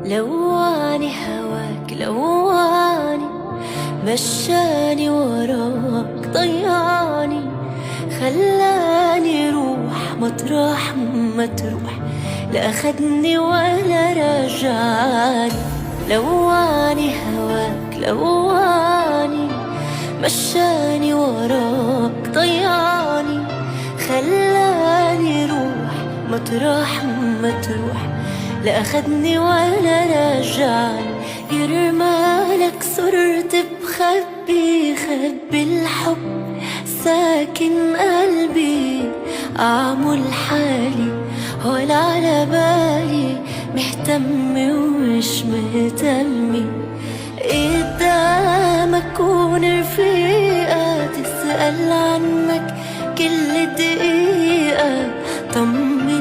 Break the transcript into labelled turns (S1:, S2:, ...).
S1: لواني هواك لواني، مشاني وراك ضيعني، خلاني روح مطرح ما تروح، لا أخدني ولا رجعني. لواني هواك لواني، مشاني وراك ضيعني، خلاني روح مطرح ما تروح، لا أخدني ولا رجعني. يرمالك صرت بخبي خبي الحب ساكن قلبي، أعمل حالي ولا على بالي، مهتمة ومش مهتمة. قدامك ورفيقة تسأل عنك كل دقيقة، طمني